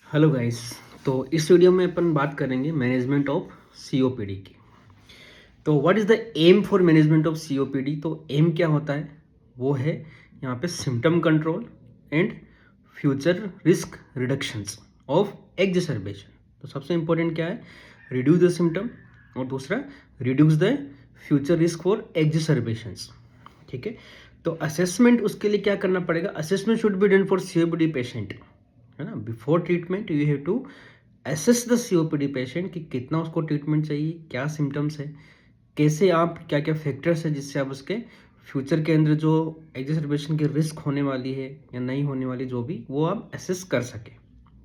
Hello guys. तो इस video में अपन बात करेंगे मैनेजमेंट ऑफ सीओपीडी की। तो what is the M for management of COPD? तो एम क्या होता है? वो है यहाँ पे symptom control and future risk reductions of exacerbation. तो सबसे इंपॉर्टेंट क्या है? रिड्यूस द सिम्टम, और दूसरा reduce the future risk for exacerbations. ठीक है। तो असेसमेंट उसके लिए क्या करना पड़ेगा? Assessment should be done for COPD patient, है ना। Before treatment you have to assess the COPD patient कि कितना उसको ट्रीटमेंट चाहिए, क्या सिम्टम्स है, कैसे आप क्या क्या फैक्टर्स है जिससे आप उसके फ्यूचर के अंदर जो एग्जर्बेशन की रिस्क होने वाली है या नहीं होने वाली, जो भी वो आप असेस कर सके।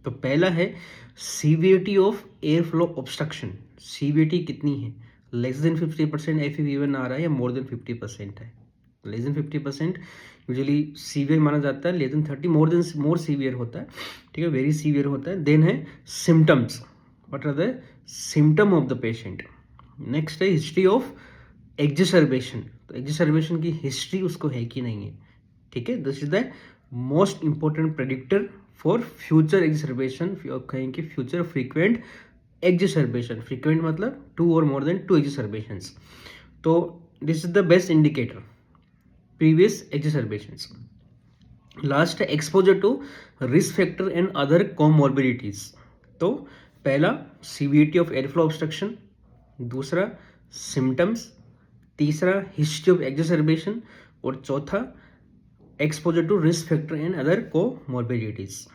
तो पहला है severity of air flow obstruction. Severity कितनी है? लेस देन 50% FEV1 आ रहा है या मोर देन 50% है? लेस देन 50% यूजुअली सीवियर माना जाता है, लेस देन 30 मोर सीवियर होता है। ठीक है, वेरी सीवियर होता है। देन है symptoms, what are the symptom of the patient. Next है हिस्ट्री ऑफ एग्जर्बेशन। तो एग्जर्बेशन की हिस्ट्री उसको है कि नहीं है। ठीक है, this is the most important predictor for future exacerbation. कहें कि फ्यूचर फ्रीक्वेंट एग्जर्बेशन, फ्रीक्वेंट मतलब 2 और मोर देन 2 एग्जर्बेशंस। तो this is the best indicator previous exacerbations. Last है exposure to risk factor and other comorbidities. तो पहला सीवियरिटी ऑफ एयरफ्लो ऑब्स्ट्रक्शन, दूसरा symptoms, तीसरा हिस्ट्री ऑफ एक्सर्बेशन, और चौथा exposure to risk factor and other comorbidities.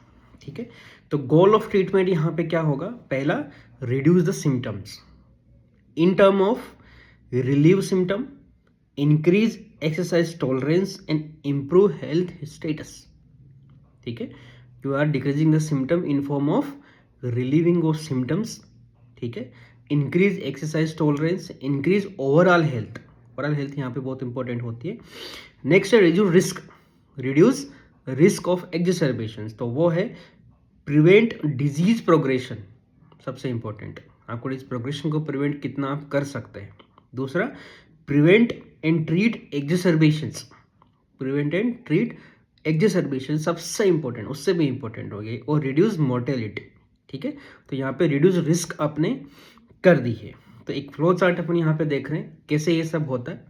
ठीक है। तो गोल ऑफ ट्रीटमेंट यहाँ पे क्या होगा? पहला, reduce the symptoms in term of relieve symptom, increase exercise tolerance and improve health status. ठीक है, you are decreasing the symptom in form of relieving of symptoms. ठीक है, increase exercise tolerance, increase overall health. Overall health यहाँ पे बहुत important होती है। Next है रिड्यूस रिस्क ऑफ एग्जर्बेशन। तो वो है प्रिवेंट डिजीज प्रोग्रेशन। सबसे इंपॉर्टेंट, आपको इस प्रोग्रेशन को प्रिवेंट कितना आप कर सकते हैं। दूसरा, prevent and treat exacerbations. Prevent and treat exacerbation सबसे इंपॉर्टेंट, उससे भी इंपॉर्टेंट हो गई। और रिड्यूस मोर्टेलिटी। ठीक है, तो यहाँ पे रिड्यूस रिस्क आपने कर दी है। तो एक फ्लो चार्ट अपन यहाँ पे देख रहे हैं कैसे ये सब होता है।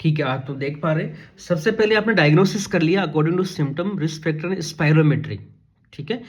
ठीक है, आप तो देख पा रहे हैं। सबसे पहले आपने डायग्नोसिस कर लिया according to symptom, risk factor, spirometry. ठीक है,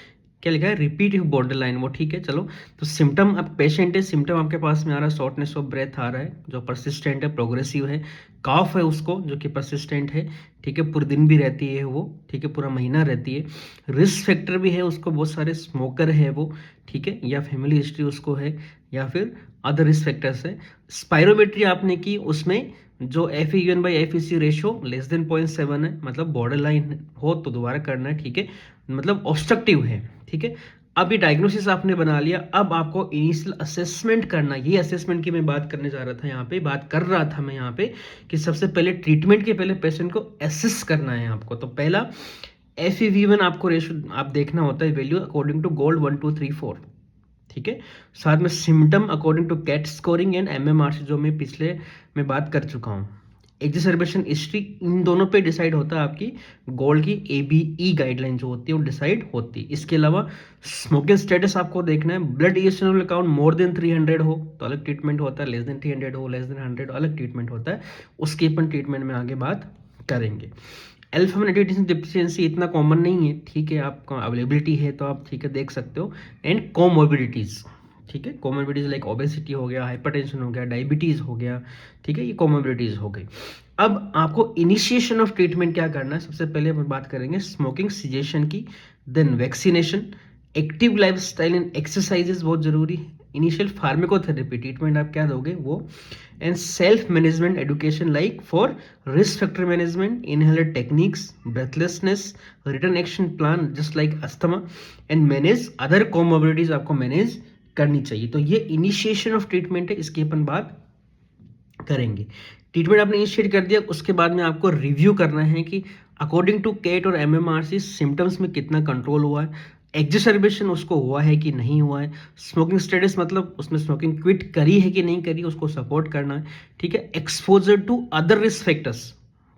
क्या लिखा है? रिपीट बॉर्डर लाइन, वो ठीक है। चलो, तो सिम्टम, अब पेशेंट है, सिम्टम आपके पास में आ रहा है, शॉर्टनेस ऑफ ब्रेथ आ रहा है जो परसिस्टेंट है, प्रोग्रेसिव है। काफ है उसको जो कि परसिस्टेंट है। ठीक है, पूरे दिन भी रहती है वो। ठीक है, पूरा महीना रहती है। रिस्क फैक्टर भी है उसको, बहुत सारे स्मोकर है वो। ठीक है, या फैमिली हिस्ट्री उसको है, या फिर अदर रिस्क फैक्टर्स है। स्पायरोमेट्री आपने की, उसमें जो FEV1/FEC रेशियो लेस देन 0.7 है, मतलब बॉर्डर लाइन हो तो दोबारा करना है। ठीक है, मतलब ऑब्स्ट्रक्टिव है। ठीक है, अब ये डायग्नोसिस आपने बना लिया। अब आपको इनिशियल असेसमेंट करना, ये असेसमेंट की मैं बात करने जा रहा था यहाँ पे, बात कर रहा था मैं यहाँ पे कि सबसे पहले ट्रीटमेंट के पहले पेशेंट को असेस करना है आपको। तो पहला FEV1 आपको रेशियो आप देखना होता है, वैल्यू अकॉर्डिंग टू गोल्ड 1 2 3 4। ठीक है, साथ में symptom according to CAT scoring and MMRC, जो मैं पिछले में बात कर चुका हूँ। एग्जर्बेशन हिस्ट्री, इन दोनों पे डिसाइड होता है आपकी गोल्ड की ABE गाइडलाइन जो होती है वो डिसाइड होती है। इसके अलावा स्मोकिंग स्टेटस आपको देखना है। Blood eosinophil count more than 300 हो तो अलग ट्रीटमेंट होता है, लेस देन 300 हो, लेस देन 100 अलग ट्रीटमेंट होता है। उसकी अपन ट्रीटमेंट में आगे बात करेंगे। अल्फा मेटाइटिस डिफिशियंसी इतना कॉमन नहीं है। ठीक है, आपका अवेलेबिलिटी है तो आप ठीक है देख सकते हो। एंड कोमोर्बिडिटीज, ठीक है, कोमोर्बिडिटीज लाइक ओबेसिटी हो गया, हाइपरटेंशन हो गया, डायबिटीज हो गया। ठीक है, ये कोमोर्बिडिटीज हो गई। अब आपको इनिशिएशन ऑफ ट्रीटमेंट क्या करना है? सबसे पहले हम बात करेंगे स्मोकिंग सिजेशन की, then vaccination, active lifestyle and exercises बहुत जरूरी है। इनिशियल फार्मेकोथेरेपी ट्रीटमेंट आप क्या दोगे वो, and self management education like for risk factor management, inhaler techniques, breathlessness, return action plan just like asthma, and manage other comorbidities आपको manage करनी चाहिए। तो ये इनिशिएशन ऑफ ट्रीटमेंट है, इसकी अपन बात करेंगे। ट्रीटमेंट आपने इनिशिएट कर दिया, उसके बाद में आपको रिव्यू करना है कि अकॉर्डिंग टू कैट और MMRC सिम्टम्स में कितना कंट्रोल हुआ है, एग्जर्बेशन उसको हुआ है कि नहीं हुआ है, स्मोकिंग स्टेटस मतलब उसने स्मोकिंग क्विट करी है कि नहीं करी, उसको सपोर्ट करना है। ठीक है, exposure to other risk factors,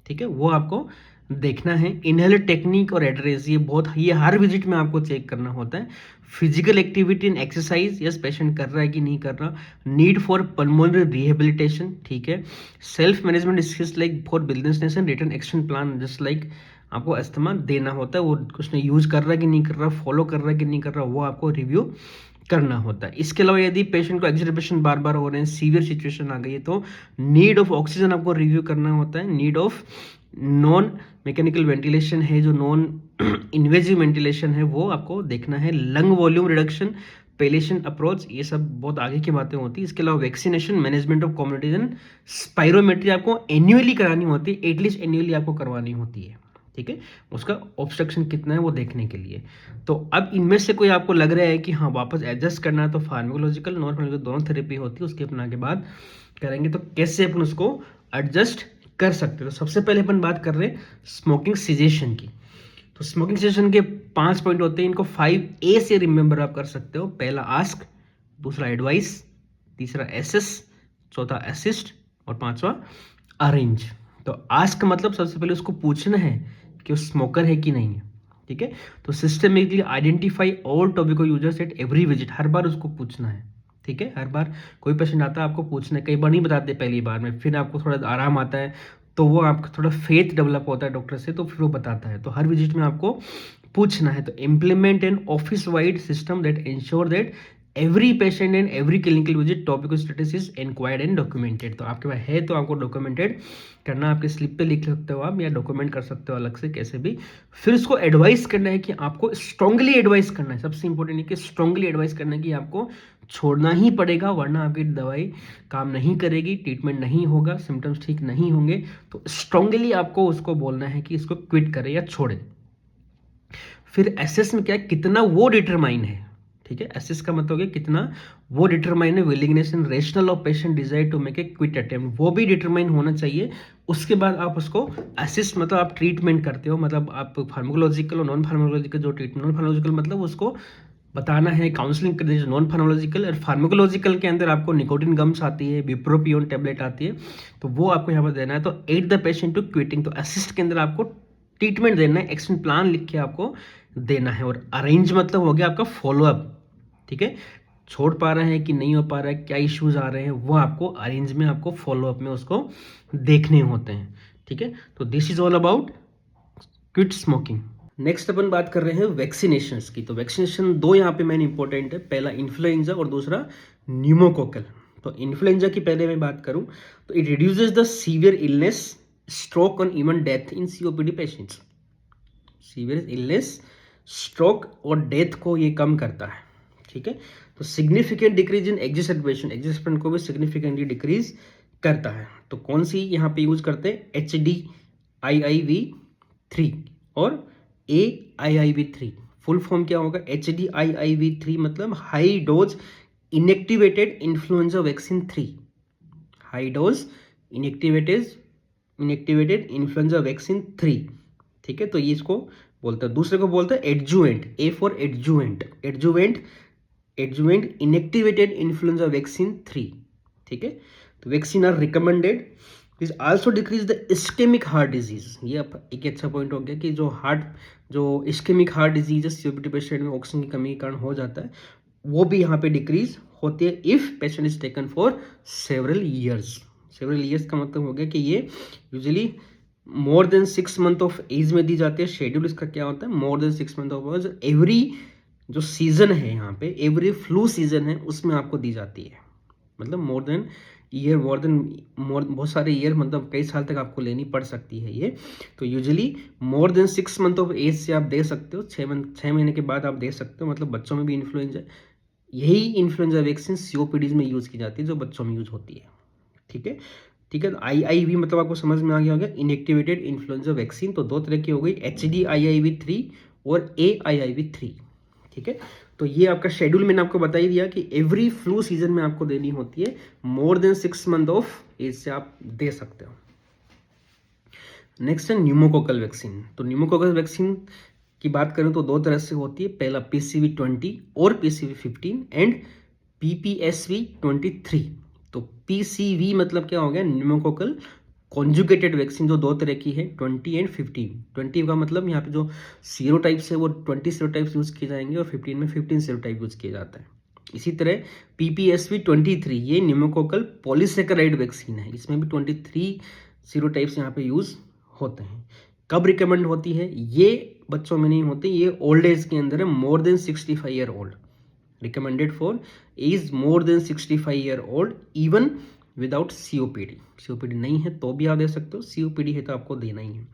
ठीक है, वो आपको देखना है। इनहेलर टेक्निक और एड्रेस, ये हर विजिट में आपको चेक करना होता है। Physical activity and exercise, yes patient कर रहा है कि नहीं कर रहा। नीड फॉर पल्मोनरी रिहेबिलिटेशन, ठीक है। Self management skills like for business and return action plan, just like आपको अस्थमा देना होता है, वो उसने यूज कर रहा है कि नहीं कर रहा, फॉलो कर रहा है कि नहीं कर रहा, वो आपको रिव्यू करना होता है। इसके अलावा यदि पेशेंट को एक्सरबेशन बार बार हो रहे हैं, सीवियर सिचुएशन आ गई है, तो नीड ऑफ ऑक्सीजन आपको रिव्यू करना होता है। Need of non mechanical ventilation है, जो नॉन इन्वेजिव वेंटिलेशन है, वो आपको देखना है। लंग वॉल्यूम रिडक्शन, पेलेशन अप्रोच, ये सब बहुत आगे की बातें होती है। इसके अलावा vaccination, management of communities and spirometry आपको एन्युअली करानी होती है, एटलीस्ट एन्युअली आपको करवानी होती है, ठीक है। उसका ऑब्स्ट्रक्शन कितना है वो देखने के लिए। तो अब इनमें से कोई आपको लग रहा है कि हाँ वापस एडजस्ट करना है, तो फार्माकोलॉजिकल नॉन फार्माकोलॉजिकल दोनों थेरेपी होती है, उसके अपना के बाद करेंगे। तो कैसे अपन उसको एडजस्ट कर सकते हैं। तो सबसे पहले अपन बात कर रहे हैं स्मोकिंग सिजेशन की। तो स्मोकिंग सिजेशन के 5 पॉइंट होते हैं, इनको 5A से रिमेंबर आप कर सकते हो। पहला आस्क, दूसरा एडवाइस, तीसरा एसेस, चौथा असिस्ट और पांचवा अरेंज। तो आस्क मतलब सबसे पहले उसको पूछना है कि वो स्मोकर है कि नहीं है, ठीक है। तो systematically identify all tobacco users at every visit, हर बार उसको पूछना है, ठीक है। हर बार कोई पेशेंट आता है आपको पूछना है, कई बार नहीं बताते पहली बार में, फिर आपको थोड़ा आराम आता है तो वो आपका थोड़ा फेथ डेवलप होता है डॉक्टर से, तो फिर वो बताता है। तो हर विजिट में आपको पूछना है। तो implement an office wide system that ensure that every patient and every clinical visit topic status is inquired and documented. तो आपके पास है तो आपको डॉक्यूमेंटेड करना, आपके स्लिप पे लिख सकते हो आप, या डॉक्यूमेंट कर सकते हो अलग से कैसे भी। फिर उसको एडवाइस करना है कि आपको स्ट्रांगली एडवाइस करना है, सबसे इंपॉर्टेंट है कि स्ट्रांगली एडवाइस करना है कि आपको छोड़ना ही पड़ेगा, वरना आपकी दवाई काम नहीं करेगी, ट्रीटमेंट नहीं होगा, सिम्टम्स ठीक नहीं होंगे। तो स्ट्रांगली आपको उसको बोलना है कि इसको क्विट करे या छोड़े। फिर एसेस में क्या है, कितना वो डिटरमाइन है, ठीक है। एसेस का मतलब है कितना वो डिटरमाइन है, willingness and rational of patient desire to make a quit attempt, वो भी डिटरमाइन होना चाहिए। उसके बाद आप उसको असिस्ट, मतलब आप ट्रीटमेंट करते हो, मतलब आप फार्माकोलॉजिकल और नॉन फार्माकोलॉजिकल जो ट्रीटमेंट, नॉन फार्माकोलॉजिकल मतलब उसको बताना है, काउंसलिंग कर दीजिए। नॉन फार्माकोलॉजिकल और फार्माकोलॉजिकल के अंदर आपको निकोटिन गम्स आती है, बिप्रोपियोन टैबलेट आती है, तो वो आपको यहाँ पर देना है। तो aid the patient to quitting, तो असिस्ट के अंदर आपको ट्रीटमेंट देना है, एक्शन प्लान लिख के आपको देना है। और अरेंज मतलब हो गया आपका फॉलोअप, ठीक है। छोड़ पा रहे हैं कि नहीं हो पा रहा है, क्या इश्यूज आ रहे हैं, वो आपको अरेंज में, आपको फॉलोअप में उसको देखने होते हैं, ठीक है। तो this is all about quit smoking. Next अपन बात कर रहे हैं वैक्सीनेशन की। तो वैक्सीनेशन दो यहाँ पे मेन इंपॉर्टेंट है, पहला इन्फ्लुएंजा और दूसरा न्यूमोकोकल। तो इन्फ्लुएंजा की पहले मैं बात करूं तो it reduces the severe illness, stroke और even death in COPD patients. Severe illness, stroke और डेथ को ये कम करता है, ठीक है। तो सिग्निफिकेंट डिक्रीज इन एग्जिस्पेंट को भी सिग्निफिकेंटली डिक्रीज करता है। तो कौन सी यहाँ पे यूज करते हैं, HDIIV3 और AIIV3। फुल फॉर्म क्या होगा, HDIIV3 मतलब high dose inactivated influenza vaccine 3, high dose inactivated influenza vaccine 3, ठीक है। तो ये इसको बोलते हैं। दूसरे को बोलते हैं adjuvant, A for adjuvant inactivated influenza vaccine 3, ठीक है। तो vaccine are recommended. This also decrease the ischaemic heart disease. ये एक अच्छा पॉइंट हो गया कि जो इस्केमिक हार्ट डिजीज है सीओपीडी पेशेंट में ऑक्सीजन की कमी के कारण हो जाता है, वो भी यहाँ पे डिक्रीज होती है if patient is taken for several years. का मतलब हो गया कि ये usually more than 6 month of age में दी जाती है। शेड्यूल इसका क्या होता है, more than 6 month of age, every जो सीजन है यहाँ पे, एवरी फ्लू सीजन है उसमें आपको दी जाती है। मतलब मोर देन बहुत सारे ईयर, मतलब कई साल तक आपको लेनी पड़ सकती है ये। तो usually more than 6 month of age से आप दे सकते हो, 6 महीने के बाद आप दे सकते हो। मतलब बच्चों में भी इन्फ्लुएंजा, यही इन्फ्लुएंजा वैक्सीन सीओपीडीज में यूज की जाती है जो बच्चों में यूज होती है, ठीक है। IIV मतलब आपको समझ में आ गया होगा, इनएक्टिवेटेड इन्फ्लुएंजा वैक्सीन। तो दो तरह की हो गई, HDIIV3 और AIIV3, ठीक है। तो ये आपका शेड्यूल मैंने आपको बता ही दिया कि एवरी फ्लू सीजन में आपको देनी होती है, more than 6 month of age से आप दे सकते हो। नेक्स्ट है न्यूमोकोकल वैक्सीन। तो न्यूमोकोकल वैक्सीन की बात करें तो दो तरह से होती है, पहला PCV20 और PCV15 एंड PPSV23। तो PCV मतलब क्या हो गया, न्यूमोकोकल कॉन्जुगेटेड वैक्सीन जो 2 तरह की है, 20 एंड 15। 20 का मतलब यहाँ पे जो सीरोटाइप्स है वो 20 सीरोटाइप्स यूज़ किए जाएंगे और 15 में 15 सीरोटाइप यूज़ किया जाता है। इसी तरह PPSV23 ये न्यूमोकोकल पॉलीसेकेराइड वैक्सीन है, इसमें भी 23 सीरोटाइप्स यहाँ पे यूज़ होते हैं। कब रिकमेंड होती है? ये बच्चों में नहीं होती, ये ओल्ड एज के अंदर है, more than 65 year old, recommended for age more than 65 year old even without COPD। COPD नहीं है तो भी आप दे सकते हो, COPD है तो आपको देना ही है।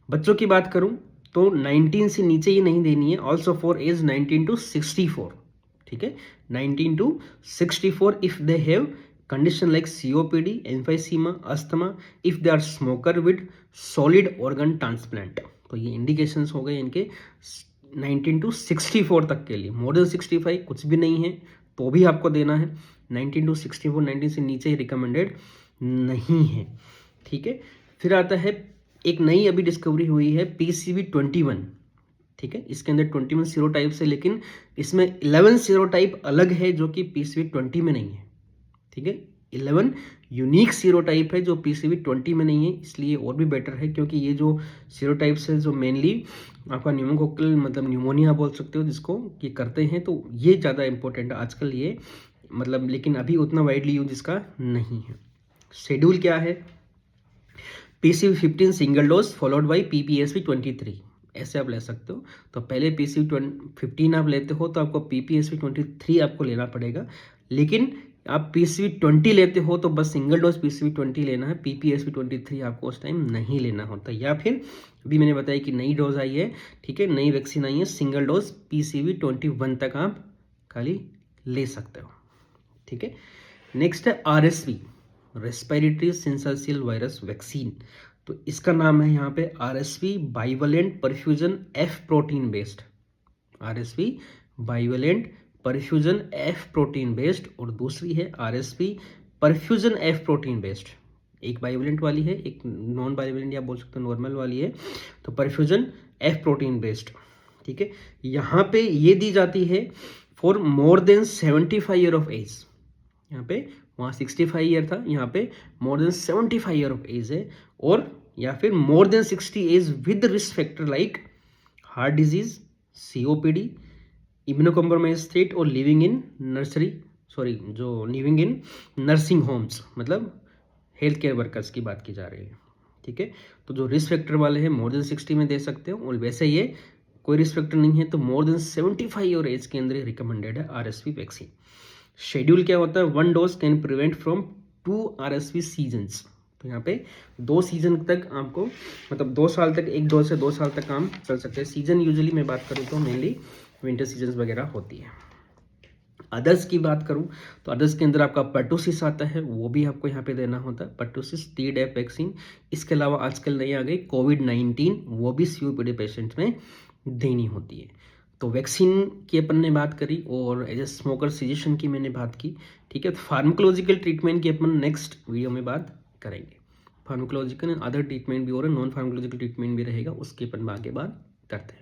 बच्चों की बात करूं तो 19 से नीचे ही नहीं देनी है, ऑल्सो फॉर एज 19 to 64, ठीक है, 19 to 64 if they have condition like COPD, emphysema, asthma, if they are smoker with solid organ transplant. तो ये इंडिकेशंस हो गए इनके 19 to 64 तक के लिए। मोर देन 65 कुछ भी नहीं है तो भी आपको देना है, 19 to 64, 19 से नीचे ही रिकमेंडेड नहीं है, ठीक है। फिर आता है एक नई अभी डिस्कवरी हुई है PCV21, ठीक है, इसके अंदर 21 सीरोटाइप्स है, लेकिन इसमें 11 सीरोटाइप अलग है जो कि PCV20 में नहीं है, ठीक है। 11 यूनिक सीरोटाइप है जो PCV20 में नहीं है, इसलिए और भी बेटर है, क्योंकि ये जो सीरोटाइप्स है जो मेनली आपका न्यूमोकोकल मतलब न्यूमोनिया बोल सकते हो जिसको ये करते हैं, तो ये ज़्यादा इंपॉर्टेंट है आजकल ये, मतलब लेकिन अभी उतना वाइडली यूज इसका नहीं है। शेड्यूल क्या है? PCV15 single dose followed by PPSV23, ऐसे आप ले सकते हो। तो पहले PCV15 आप लेते हो तो आपको PPSV23 आपको लेना पड़ेगा, लेकिन आप PCV20 लेते हो तो बस सिंगल डोज PCV20 लेना है, PPSV23 आपको उस टाइम नहीं लेना होता। या फिर अभी मैंने बताया कि नई डोज आई है, ठीक है, नई वैक्सीन आई है, सिंगल डोज PCV21 तक आप खाली ले सकते हो, ठीक है। नेक्स्ट है RSV, रेस्पिरेटरी सिंसासियल वायरस वैक्सीन। तो इसका नाम है यहाँ पे RSV bivalent perfusion F protein based, RSV bivalent perfusion F protein based, और दूसरी है RSV perfusion F protein based. एक बाइवेलेंट वाली है, एक नॉन बाइवेलेंट या बोल सकते हो नॉर्मल वाली है, तो परफ्यूजन F प्रोटीन बेस्ड, ठीक है। यहाँ पे ये दी जाती है for more than 75 year of age, यहाँ पे वहाँ 65 ईयर था, यहाँ पे more than 75 year of age है, और या फिर more than 60 age with risk factor like heart disease, COPD, immunocompromise state, और लिविंग इन नर्सिंग होम्स, मतलब हेल्थ केयर वर्कर्स की बात की जा रही है, ठीक है। तो जो रिस्क फैक्टर वाले हैं मोर देन 60 में दे सकते हो, और वैसे ये कोई रिस्क फैक्टर नहीं है तो मोर देन 75 ईयर एज के अंदर रिकमेंडेड है RSV वैक्सीन। शेड्यूल क्या होता है? 1 dose can prevent from 2 RSV seasons. तो यहाँ पे 2 सीजन तक आपको, मतलब 2 साल तक, 1 डोज से 2 साल तक काम चल सकते हैं। सीजन यूजुअली मैं बात करूँ तो मेनली विंटर सीजन्स वगैरह होती है। अदर्स की बात करूँ तो अदर्स के अंदर आपका पर्टुसिस आता है, वो भी आपको यहाँ पे देना होता है, पर्टुसिस Tdap वैक्सीन। इसके अलावा आजकल नई आ गई COVID-19, वो भी COPD पेशेंट में देनी होती है। तो वैक्सीन की अपन ने बात करी, और एज ए स्मोकर सजेशन की मैंने बात की, ठीक है। तो फार्माकोलॉजिकल ट्रीटमेंट की अपन नेक्स्ट वीडियो में बात करेंगे। फार्माकोलॉजिकल एंड अदर ट्रीटमेंट भी और नॉन फार्माकोलॉजिकल ट्रीटमेंट भी रहेगा, उसकी अपन आगे बात करते हैं।